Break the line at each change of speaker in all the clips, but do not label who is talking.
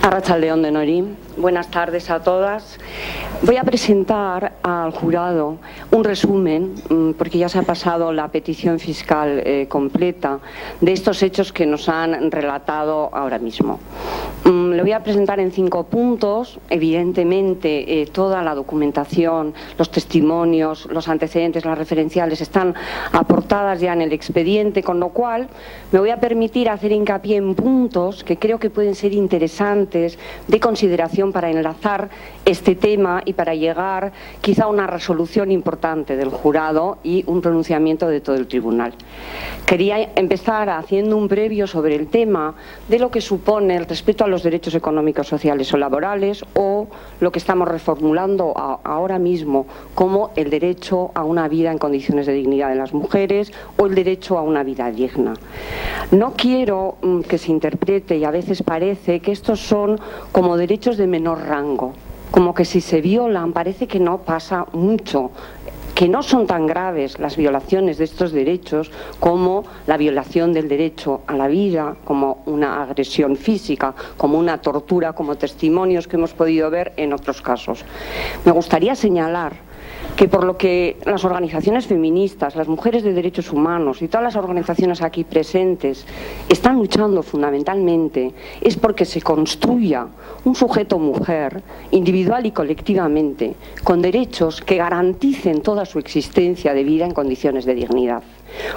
Arratsaldeon denoi, buenas tardes a todas. Voy a presentar al jurado un resumen, porque ya se ha pasado la petición fiscal completa, de estos hechos que nos han relatado ahora mismo. Lo voy a presentar en 5 puntos. Evidentemente, toda la documentación, los testimonios, los antecedentes, las referenciales están aportadas ya en el expediente, con lo cual me voy a permitir hacer hincapié en puntos que creo que pueden ser interesantes de consideración para enlazar este tema y para llegar quizá a una resolución importante del jurado y un pronunciamiento de todo el tribunal. Quería empezar haciendo un previo sobre el tema de lo que supone el respeto a los derechos económicos, sociales o laborales, o lo que estamos reformulando ahora mismo como el derecho a una vida en condiciones de dignidad de las mujeres o el derecho a una vida digna. No quiero que se interprete, y a veces parece, que estos son como derechos de menor rango, como que si se violan parece que no pasa mucho, que no son tan graves las violaciones de estos derechos como la violación del derecho a la vida, como una agresión física, como una tortura, como testimonios que hemos podido ver en otros casos. Me gustaría señalar que por lo que las organizaciones feministas, las mujeres de derechos humanos y todas las organizaciones aquí presentes están luchando fundamentalmente es porque se construya un sujeto mujer, individual y colectivamente, con derechos que garanticen toda su existencia de vida en condiciones de dignidad.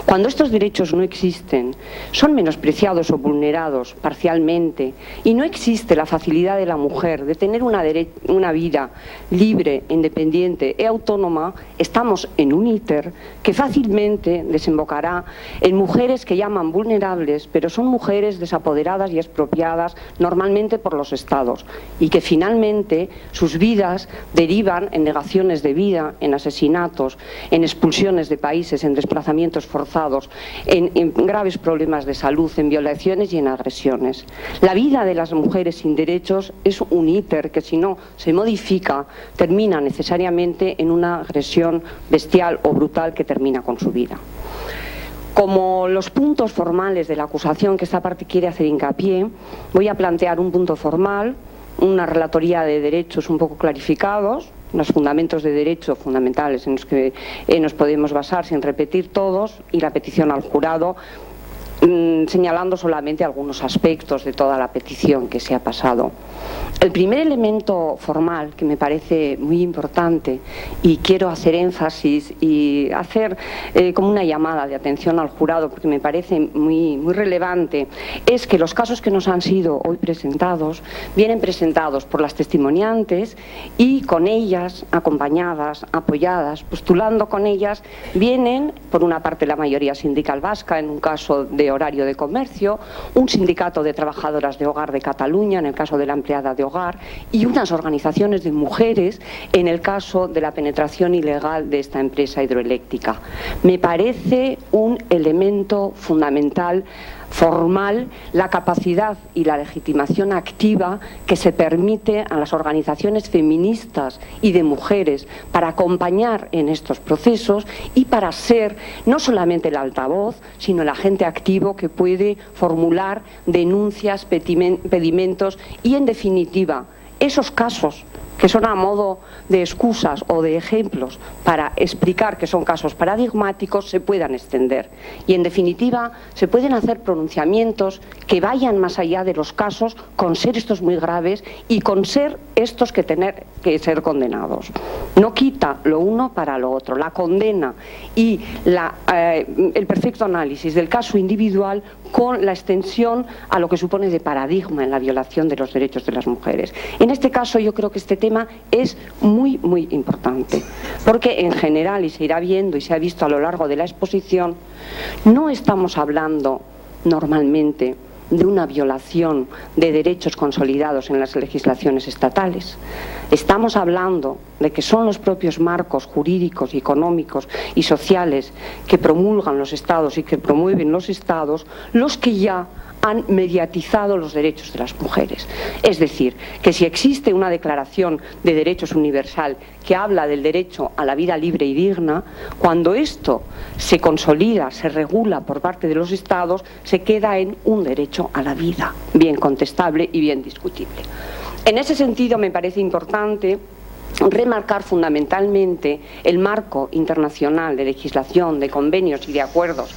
Cuando estos derechos no existen, son menospreciados o vulnerados parcialmente, y no existe la facilidad de la mujer de tener una vida libre, independiente y autónoma, estamos en un íter que fácilmente desembocará en mujeres que llaman vulnerables, pero son mujeres desapoderadas y expropiadas normalmente por los estados, y que finalmente sus vidas derivan en negaciones de vida, en asesinatos, en expulsiones de países, en desplazamientos forzados, en graves problemas de salud, en violaciones y en agresiones. La vida de las mujeres sin derechos es un íter que, si no se modifica, termina necesariamente en una agresión bestial o brutal que termina con su vida. Como los puntos formales de la acusación que esta parte quiere hacer hincapié, voy a plantear un punto formal, una relatoría de derechos un poco clarificados, los fundamentos de derecho fundamentales en los que nos podemos basar sin repetir todos, y la petición al jurado, señalando solamente algunos aspectos de toda la petición que se ha pasado. El primer elemento formal que me parece muy importante, y quiero hacer énfasis y hacer como una llamada de atención al jurado porque me parece muy relevante, es que los casos que nos han sido hoy presentados vienen presentados por las testimoniantes y con ellas, acompañadas, apoyadas, postulando con ellas, vienen por una parte la mayoría sindical vasca en un caso de horario de comercio, un sindicato de trabajadoras de hogar de Cataluña en el caso de la empleada de hogar, y unas organizaciones de mujeres en el caso de la penetración ilegal de esta empresa hidroeléctrica. Me parece un elemento fundamental formal la capacidad y la legitimación activa que se permite a las organizaciones feministas y de mujeres para acompañar en estos procesos y para ser no solamente el altavoz, sino el agente activo que puede formular denuncias, pedimentos y, en definitiva, esos casos que son a modo de excusas o de ejemplos para explicar que son casos paradigmáticos, se puedan extender. Y, en definitiva, se pueden hacer pronunciamientos que vayan más allá de los casos, con ser estos muy graves y con ser estos que tener que ser condenados. No quita lo uno para lo otro. La condena y el perfecto análisis del caso individual con la extensión a lo que supone de paradigma en la violación de los derechos de las mujeres. En este caso, yo creo que este tema es muy importante, porque en general, y se irá viendo y se ha visto a lo largo de la exposición, no estamos hablando normalmente de una violación de derechos consolidados en las legislaciones estatales. Estamos hablando de que son los propios marcos jurídicos, económicos y sociales que promulgan los estados y que promueven los estados los que ya han mediatizado los derechos de las mujeres. Es decir, que si existe una Declaración de Derechos Universal que habla del derecho a la vida libre y digna, cuando esto se consolida, se regula por parte de los Estados, se queda en un derecho a la vida, bien contestable y bien discutible. En ese sentido, me parece importante remarcar fundamentalmente el marco internacional de legislación, de convenios y de acuerdos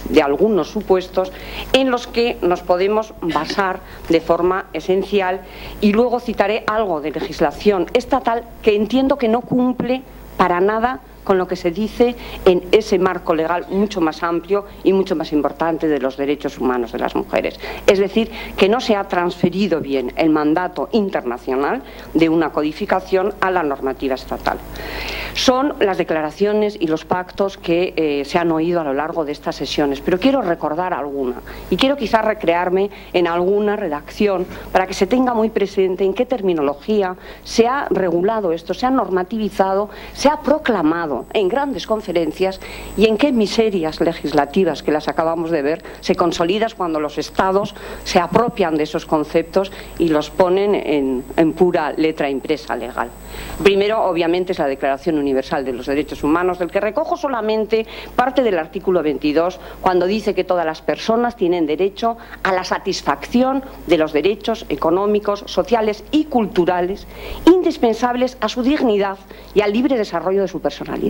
de algunos supuestos en los que nos podemos basar de forma esencial, y luego citaré algo de legislación estatal que entiendo que no cumple para nada con lo que se dice en ese marco legal mucho más amplio y mucho más importante de los derechos humanos de las mujeres. Es decir, que no se ha transferido bien el mandato internacional de una codificación a la normativa estatal. Son las declaraciones y los pactos que se han oído a lo largo de estas sesiones, pero quiero recordar alguna y quiero quizás recrearme en alguna redacción para que se tenga muy presente en qué terminología se ha regulado esto, se ha normativizado, se ha proclamado en grandes conferencias y en qué miserias legislativas, que las acabamos de ver, se consolidan cuando los Estados se apropian de esos conceptos y los ponen en pura letra impresa legal. Primero, obviamente, es la Declaración Universal de los Derechos Humanos, del que recojo solamente parte del artículo 22, cuando dice que todas las personas tienen derecho a la satisfacción de los derechos económicos, sociales y culturales indispensables a su dignidad y al libre desarrollo de su personalidad.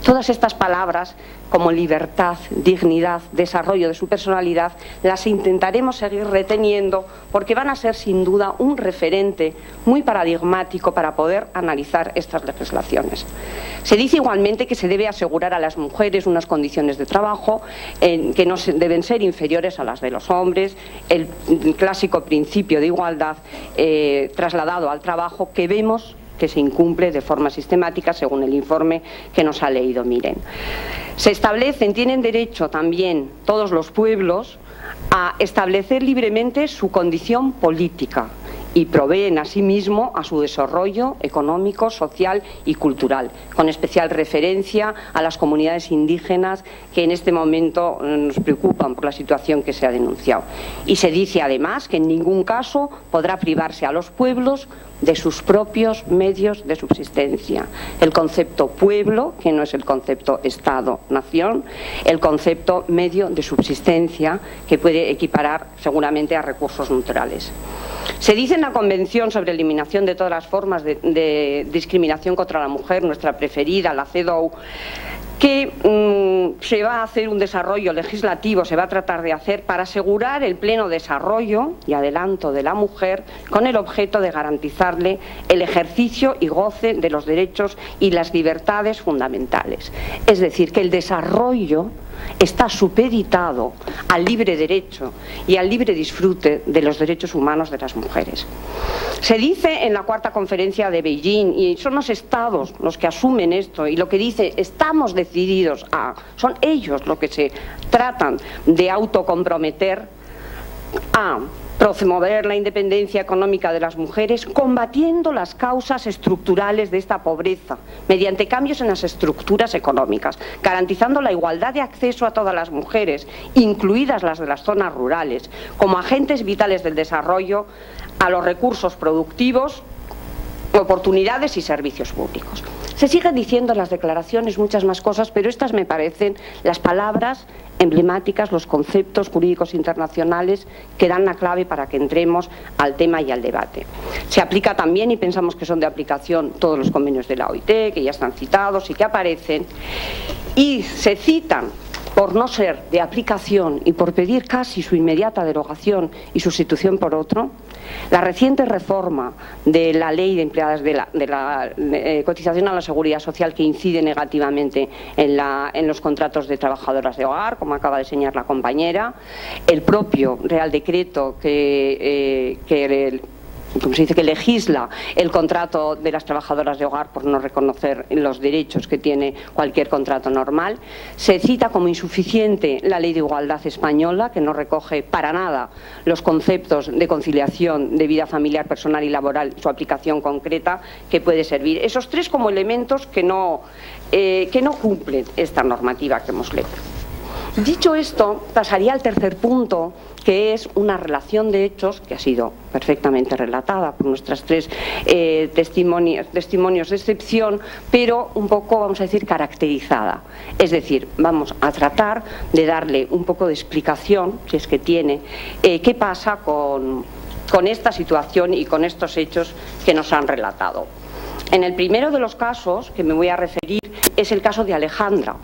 Todas estas palabras, como libertad, dignidad, desarrollo de su personalidad, las intentaremos seguir reteniendo porque van a ser sin duda un referente muy paradigmático para poder analizar estas legislaciones. Se dice igualmente que se debe asegurar a las mujeres unas condiciones de trabajo que no deben ser inferiores a las de los hombres, el clásico principio de igualdad trasladado al trabajo, que vemos que se incumple de forma sistemática según el informe que nos ha leído Miren. Se establecen, tienen derecho también todos los pueblos a establecer libremente su condición política y proveen asimismo a su desarrollo económico, social y cultural, con especial referencia a las comunidades indígenas que en este momento nos preocupan por la situación que se ha denunciado. Y se dice además que en ningún caso podrá privarse a los pueblos de sus propios medios de subsistencia. El concepto pueblo, que no es el concepto Estado-nación, el concepto medio de subsistencia, que puede equiparar seguramente a recursos naturales. Se dice en la Convención sobre Eliminación de todas las formas de discriminación contra la mujer, nuestra preferida, la CEDAW, que se va a hacer un desarrollo legislativo, se va a tratar de hacer para asegurar el pleno desarrollo y adelanto de la mujer con el objeto de garantizarle el ejercicio y goce de los derechos y las libertades fundamentales. Es decir, que el desarrollo está supeditado al libre derecho y al libre disfrute de los derechos humanos de las mujeres. Se dice en la cuarta conferencia de Beijing, y son los Estados los que asumen esto, y lo que dice estamos decididos a, son ellos los que se tratan de autocomprometer a promover la independencia económica de las mujeres, combatiendo las causas estructurales de esta pobreza mediante cambios en las estructuras económicas, garantizando la igualdad de acceso a todas las mujeres, incluidas las de las zonas rurales, como agentes vitales del desarrollo, a los recursos productivos, oportunidades y servicios públicos. Se siguen diciendo en las declaraciones muchas más cosas, pero estas me parecen las palabras emblemáticas, los conceptos jurídicos internacionales que dan la clave para que entremos al tema y al debate. Se aplica también, y pensamos que son de aplicación, todos los convenios de la OIT, que ya están citados y que aparecen, y se citan por no ser de aplicación y por pedir casi su inmediata derogación y sustitución por otro, la reciente reforma de la ley de empleadas de la cotización a la seguridad social, que incide negativamente en los contratos de trabajadoras de hogar, como acaba de señalar la compañera, el propio Real Decreto como se dice, que legisla el contrato de las trabajadoras de hogar por no reconocer los derechos que tiene cualquier contrato normal. Se cita como insuficiente la Ley de Igualdad española, que no recoge para nada los conceptos de conciliación de vida familiar, personal y laboral, su aplicación concreta que puede servir. Esos tres como elementos que no cumplen esta normativa que hemos leído. Dicho esto, pasaría al tercer punto, que es una relación de hechos que ha sido perfectamente relatada por nuestras tres testimonios de excepción, pero un poco, vamos a decir, caracterizada. Es decir, vamos a tratar de darle un poco de explicación, si es que tiene, qué pasa con esta situación y con estos hechos que nos han relatado. En el primero de los casos que me voy a referir es el caso de Alejandra.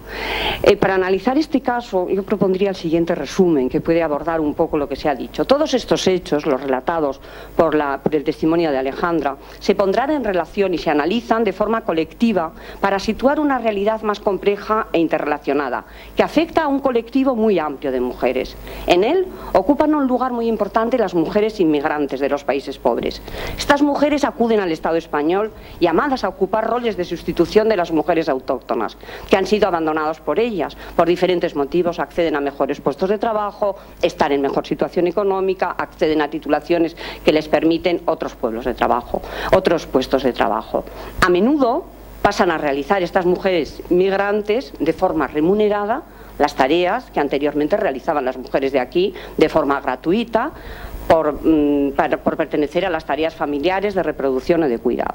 Para analizar este caso yo propondría el siguiente resumen que puede abordar un poco lo que se ha dicho. Todos estos hechos, los relatados por el testimonio de Alejandra, se pondrán en relación y se analizan de forma colectiva para situar una realidad más compleja e interrelacionada que afecta a un colectivo muy amplio de mujeres. En él ocupan un lugar muy importante las mujeres inmigrantes de los países pobres. Estas mujeres acuden al Estado español llamadas a ocupar roles de sustitución de las mujeres autóctonas, que han sido abandonados por ellas. Por diferentes motivos acceden a mejores puestos de trabajo, están en mejor situación económica, acceden a titulaciones que les permiten otros puestos de trabajo. A menudo pasan a realizar estas mujeres migrantes de forma remunerada las tareas que anteriormente realizaban las mujeres de aquí de forma gratuita por pertenecer a las tareas familiares de reproducción o de cuidados.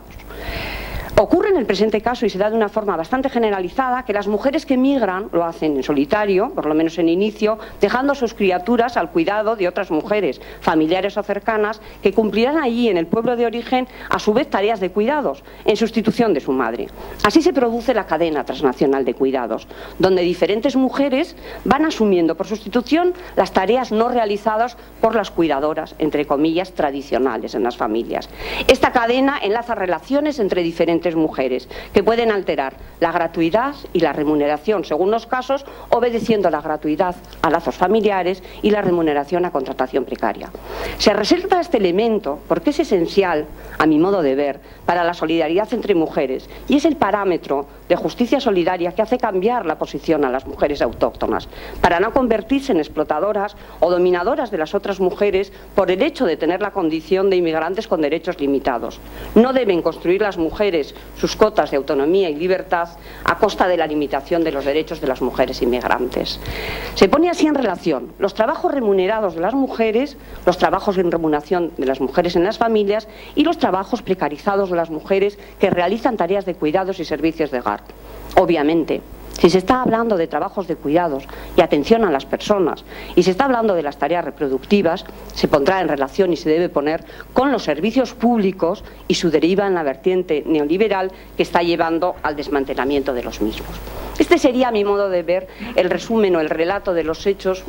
Ocurre en el presente caso, y se da de una forma bastante generalizada, que las mujeres que migran lo hacen en solitario, por lo menos en inicio, dejando a sus criaturas al cuidado de otras mujeres, familiares o cercanas, que cumplirán allí en el pueblo de origen a su vez tareas de cuidados, en sustitución de su madre. Así se produce la cadena transnacional de cuidados, donde diferentes mujeres van asumiendo por sustitución las tareas no realizadas por las cuidadoras, entre comillas, tradicionales en las familias. Esta cadena enlaza relaciones entre diferentes mujeres que pueden alterar la gratuidad y la remuneración según los casos, obedeciendo la gratuidad a lazos familiares y la remuneración a contratación precaria. Se resalta este elemento porque es esencial, a mi modo de ver, para la solidaridad entre mujeres y es el parámetro de justicia solidaria que hace cambiar la posición a las mujeres autóctonas para no convertirse en explotadoras o dominadoras de las otras mujeres por el hecho de tener la condición de inmigrantes con derechos limitados. No deben construir las mujeres sus cotas de autonomía y libertad a costa de la limitación de los derechos de las mujeres inmigrantes. Se pone así en relación los trabajos remunerados de las mujeres, los trabajos en remuneración de las mujeres en las familias y los trabajos precarizados de las mujeres que realizan tareas de cuidados y servicios de hogar. Obviamente, si se está hablando de trabajos de cuidados y atención a las personas y se está hablando de las tareas reproductivas, se pondrá en relación y se debe poner con los servicios públicos y su deriva en la vertiente neoliberal que está llevando al desmantelamiento de los mismos. Este sería, a mi modo de ver, el resumen o el relato de los hechos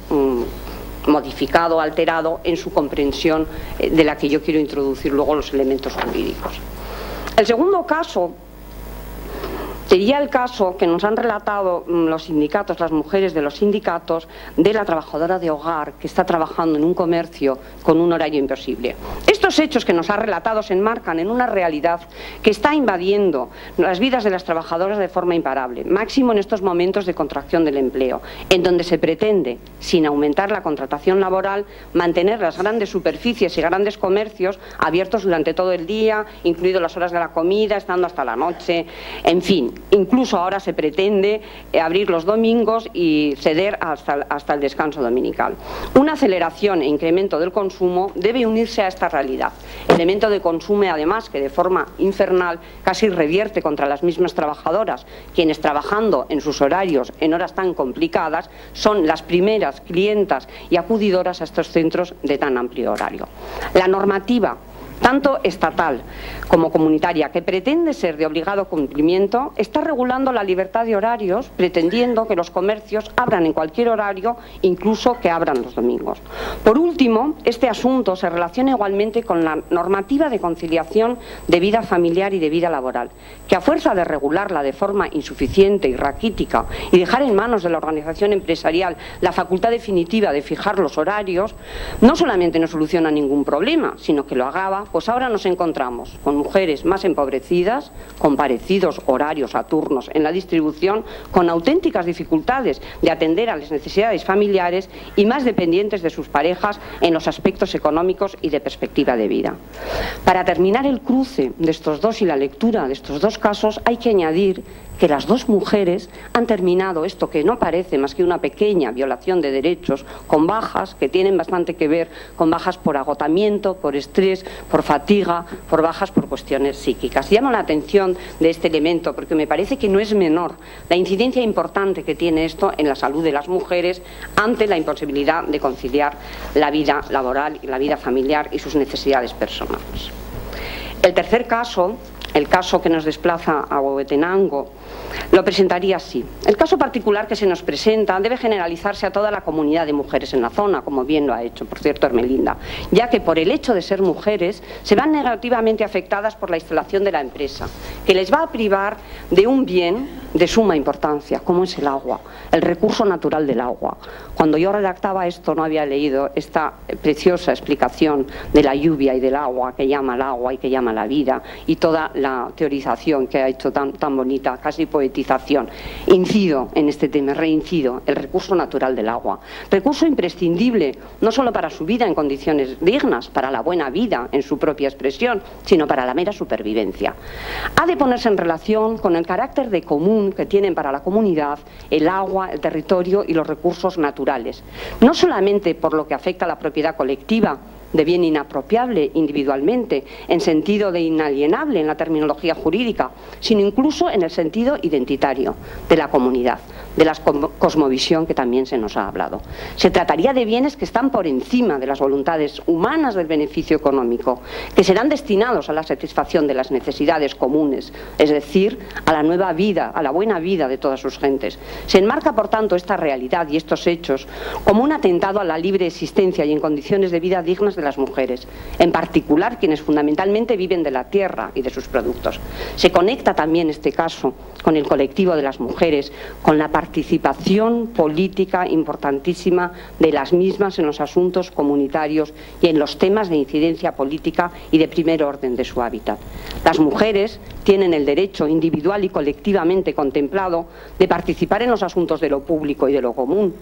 modificado, alterado en su comprensión de la que yo quiero introducir luego los elementos jurídicos. El segundo caso sería el caso que nos han relatado los sindicatos, las mujeres de los sindicatos, de la trabajadora de hogar que está trabajando en un comercio con un horario imposible. Estos hechos que nos ha relatado se enmarcan en una realidad que está invadiendo las vidas de las trabajadoras de forma imparable, máximo en estos momentos de contracción del empleo, en donde se pretende, sin aumentar la contratación laboral, mantener las grandes superficies y grandes comercios abiertos durante todo el día, incluido las horas de la comida, estando hasta la noche, en fin. Incluso ahora se pretende abrir los domingos y ceder hasta el descanso dominical. Una aceleración e incremento del consumo debe unirse a esta realidad. Elemento de consumo, además, que de forma infernal casi revierte contra las mismas trabajadoras, quienes trabajando en sus horarios en horas tan complicadas son las primeras clientas y acudidoras a estos centros de tan amplio horario. La normativa tanto estatal como comunitaria, que pretende ser de obligado cumplimiento, está regulando la libertad de horarios, pretendiendo que los comercios abran en cualquier horario, incluso que abran los domingos. Por último, este asunto se relaciona igualmente con la normativa de conciliación de vida familiar y de vida laboral, que a fuerza de regularla de forma insuficiente y raquítica y dejar en manos de la organización empresarial la facultad definitiva de fijar los horarios, no solamente no soluciona ningún problema, sino que lo agrava pues ahora nos encontramos con mujeres más empobrecidas, con parecidos horarios a turnos en la distribución, con auténticas dificultades de atender a las necesidades familiares y más dependientes de sus parejas en los aspectos económicos y de perspectiva de vida. Para terminar el cruce de estos dos y la lectura de estos dos casos, hay que añadir que las dos mujeres han terminado esto que no parece más que una pequeña violación de derechos, con bajas que tienen bastante que ver con bajas por agotamiento, por estrés, por fatiga, por bajas por cuestiones psíquicas. Llamo la atención de este elemento porque me parece que no es menor la incidencia importante que tiene esto en la salud de las mujeres ante la imposibilidad de conciliar la vida laboral y la vida familiar y sus necesidades personales. El tercer caso, el caso que nos desplaza a Huehuetenango, lo presentaría así. El caso particular que se nos presenta debe generalizarse a toda la comunidad de mujeres en la zona, como bien lo ha hecho, por cierto, Ermelinda, ya que por el hecho de ser mujeres se van negativamente afectadas por la instalación de la empresa, que les va a privar de un bien de suma importancia, como es el agua, el recurso natural del agua. Cuando yo redactaba esto no había leído esta preciosa explicación de la lluvia y del agua, que llama el agua y que llama la vida, y toda la teorización que ha hecho tan bonita, casi poetización. Incido en este tema, reincido, el recurso natural del agua. Recurso imprescindible, no solo para su vida en condiciones dignas, para la buena vida en su propia expresión, sino para la mera supervivencia. Ha de ponerse en relación con el carácter de común que tienen para la comunidad el agua, el territorio y los recursos naturales. No solamente por lo que afecta a la propiedad colectiva, de bien inapropiable individualmente, en sentido de inalienable en la terminología jurídica, sino incluso en el sentido identitario de la comunidad, de la cosmovisión que también se nos ha hablado. Se trataría de bienes que están por encima de las voluntades humanas del beneficio económico, que serán destinados a la satisfacción de las necesidades comunes, es decir, a la nueva vida, a la buena vida de todas sus gentes. Se enmarca, por tanto, esta realidad y estos hechos como un atentado a la libre existencia y en condiciones de vida dignas de las mujeres, en particular quienes fundamentalmente viven de la tierra y de sus productos. Se conecta también este caso con el colectivo de las mujeres, con la participación política importantísima de las mismas en los asuntos comunitarios y en los temas de incidencia política y de primer orden de su hábitat. Las mujeres tienen el derecho individual y colectivamente contemplado de participar en los asuntos de lo público y de lo común,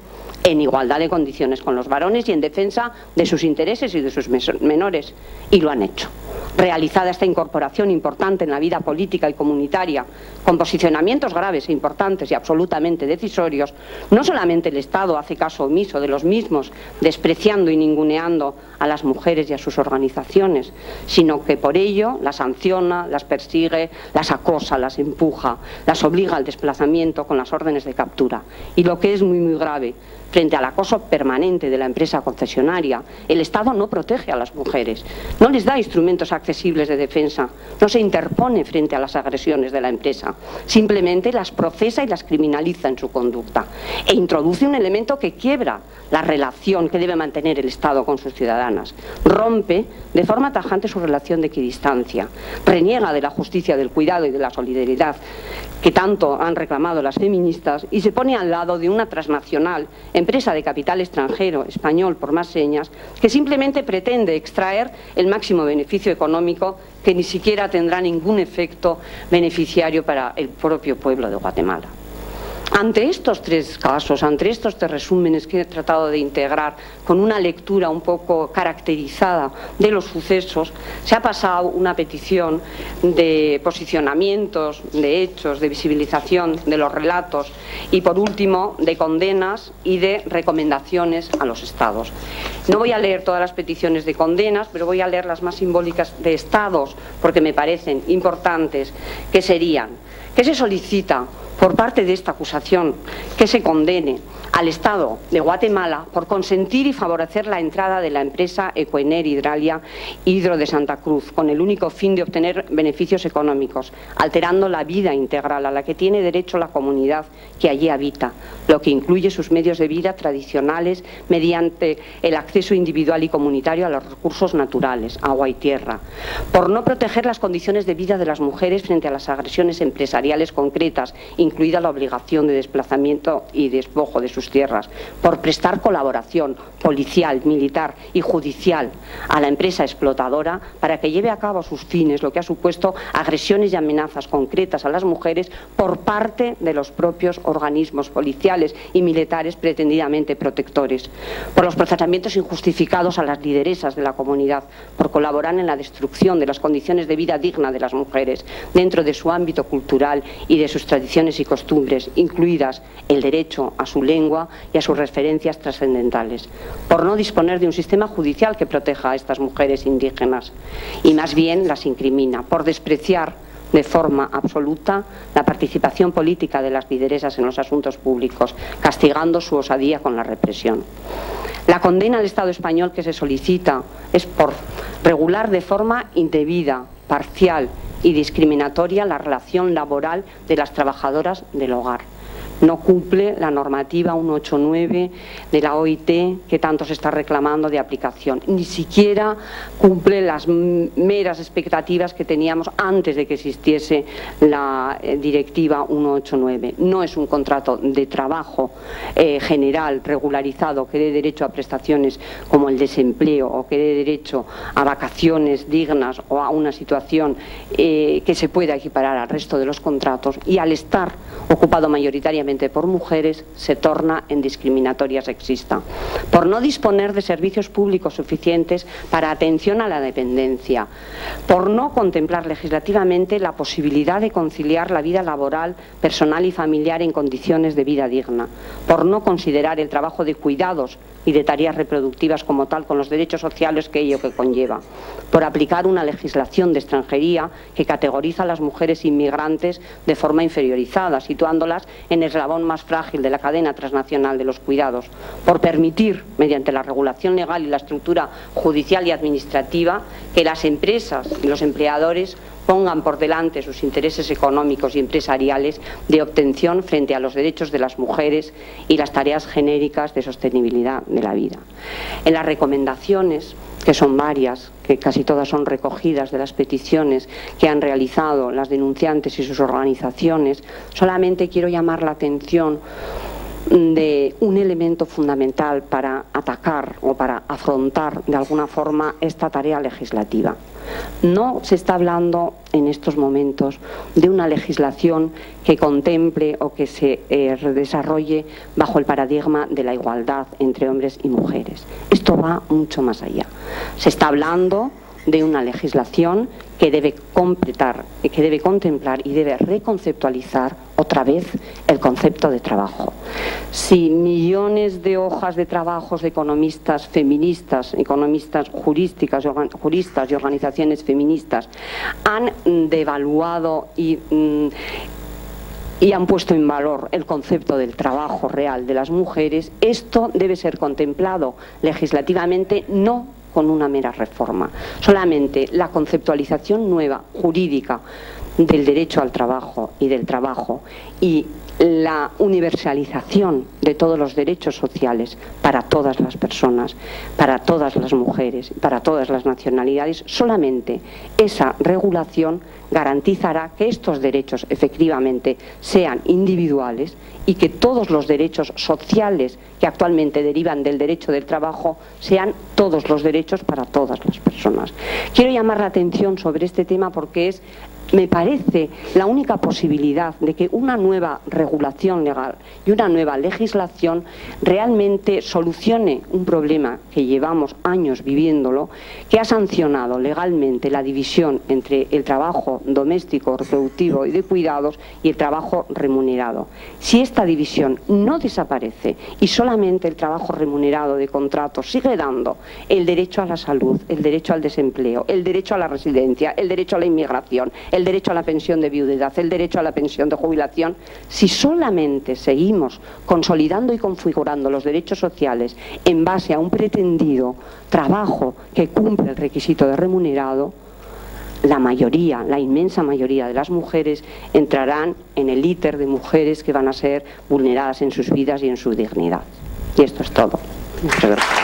en igualdad de condiciones con los varones y en defensa de sus intereses y de sus menores, y lo han hecho. Realizada esta incorporación importante en la vida política y comunitaria, con posicionamientos graves e importantes y absolutamente decisorios, no solamente el Estado hace caso omiso de los mismos, despreciando y ninguneando a las mujeres y a sus organizaciones, sino que por ello las sanciona, las persigue, las acosa, las empuja, las obliga al desplazamiento con las órdenes de captura. Y lo que es muy grave, frente al acoso permanente de la empresa concesionaria, el Estado no protege a las mujeres, no les da instrumentos accesibles de defensa, no se interpone frente a las agresiones de la empresa, simplemente las procesa y las criminaliza en su conducta e introduce un elemento que quiebra la relación que debe mantener el Estado con sus ciudadanas, rompe de forma tajante su relación de equidistancia, reniega de la justicia, del cuidado y de la solidaridad que tanto han reclamado las feministas y se pone al lado de una transnacional, empresa de capital extranjero, español por más señas, que simplemente pretende extraer el máximo beneficio económico que ni siquiera tendrá ningún efecto beneficiario para el propio pueblo de Guatemala. Ante estos tres casos, ante estos tres resúmenes que he tratado de integrar con una lectura un poco caracterizada de los sucesos, se ha pasado una petición de posicionamientos, de hechos, de visibilización de los relatos y, por último, de condenas y de recomendaciones a los estados. No voy a leer todas las peticiones de condenas, pero voy a leer las más simbólicas de estados, porque me parecen importantes, que serían: que se solicita por parte de esta acusación que se condene al Estado de Guatemala por consentir y favorecer la entrada de la empresa Ecoener Hidralia Hidro de Santa Cruz con el único fin de obtener beneficios económicos, alterando la vida integral a la que tiene derecho la comunidad que allí habita, lo que incluye sus medios de vida tradicionales mediante el acceso individual y comunitario a los recursos naturales, agua y tierra, por no proteger las condiciones de vida de las mujeres frente a las agresiones empresariales concretas, incluida la obligación de desplazamiento y despojo de sus sus tierras, por prestar colaboración policial, militar y judicial a la empresa explotadora para que lleve a cabo sus fines, lo que ha supuesto agresiones y amenazas concretas a las mujeres por parte de los propios organismos policiales y militares pretendidamente protectores, por los procesamientos injustificados a las lideresas de la comunidad, por colaborar en la destrucción de las condiciones de vida digna de las mujeres dentro de su ámbito cultural y de sus tradiciones y costumbres, incluidas el derecho a su lengua y a sus referencias trascendentales, por no disponer de un sistema judicial que proteja a estas mujeres indígenas y más bien las incrimina, por despreciar de forma absoluta la participación política de las lideresas en los asuntos públicos, castigando su osadía con la represión. La condena del Estado español que se solicita es por regular de forma indebida, parcial y discriminatoria la relación laboral de las trabajadoras del hogar. No cumple la normativa 189 de la OIT que tanto se está reclamando de aplicación. Ni siquiera cumple las meras expectativas que teníamos antes de que existiese la directiva 189. No es un contrato de trabajo general, regularizado, que dé derecho a prestaciones como el desempleo o que dé derecho a vacaciones dignas o a una situación que se pueda equiparar al resto de los contratos, y al estar ocupado mayoritariamente por mujeres se torna en discriminatoria sexista, por no disponer de servicios públicos suficientes para atención a la dependencia, por no contemplar legislativamente la posibilidad de conciliar la vida laboral, personal y familiar en condiciones de vida digna, por no considerar el trabajo de cuidados y de tareas reproductivas como tal, con los derechos sociales que ello que conlleva, por aplicar una legislación de extranjería que categoriza a las mujeres inmigrantes de forma inferiorizada, situándolas en el eslabón más frágil de la cadena transnacional de los cuidados, por permitir, mediante la regulación legal y la estructura judicial y administrativa, que las empresas y los empleadores pongan por delante sus intereses económicos y empresariales de obtención frente a los derechos de las mujeres y las tareas genéricas de sostenibilidad de la vida. En las recomendaciones, que son varias, que casi todas son recogidas de las peticiones que han realizado las denunciantes y sus organizaciones, solamente quiero llamar la atención de un elemento fundamental para atacar o para afrontar de alguna forma esta tarea legislativa. No se está hablando en estos momentos de una legislación que contemple o que se desarrolle bajo el paradigma de la igualdad entre hombres y mujeres. Esto va mucho más allá. Se está hablando de una legislación que debe completar, que debe contemplar y debe reconceptualizar otra vez el concepto de trabajo. Si millones de hojas de trabajos de economistas feministas, economistas juristas y organizaciones feministas han devaluado y han puesto en valor el concepto del trabajo real de las mujeres, esto debe ser contemplado legislativamente, no con una mera reforma. Solamente la conceptualización nueva, jurídica, del derecho al trabajo y del trabajo, y la universalización de todos los derechos sociales para todas las personas, para todas las mujeres, para todas las nacionalidades, solamente esa regulación garantizará que estos derechos efectivamente sean individuales y que todos los derechos sociales que actualmente derivan del derecho del trabajo sean todos los derechos para todas las personas. Quiero llamar la atención sobre este tema porque me parece la única posibilidad de que una nueva regulación legal y una nueva legislación realmente solucione un problema que llevamos años viviéndolo, que ha sancionado legalmente la división entre el trabajo doméstico, reproductivo y de cuidados y el trabajo remunerado. Si esta división no desaparece y solamente el trabajo remunerado de contrato sigue dando el derecho a la salud, el derecho al desempleo, el derecho a la residencia, el derecho a la inmigración, el derecho a la pensión de viudedad, el derecho a la pensión de jubilación, si solamente seguimos consolidando y configurando los derechos sociales en base a un pretendido trabajo que cumple el requisito de remunerado, la mayoría, la inmensa mayoría de las mujeres entrarán en el íter de mujeres que van a ser vulneradas en sus vidas y en su dignidad. Y esto es todo. Muchas gracias.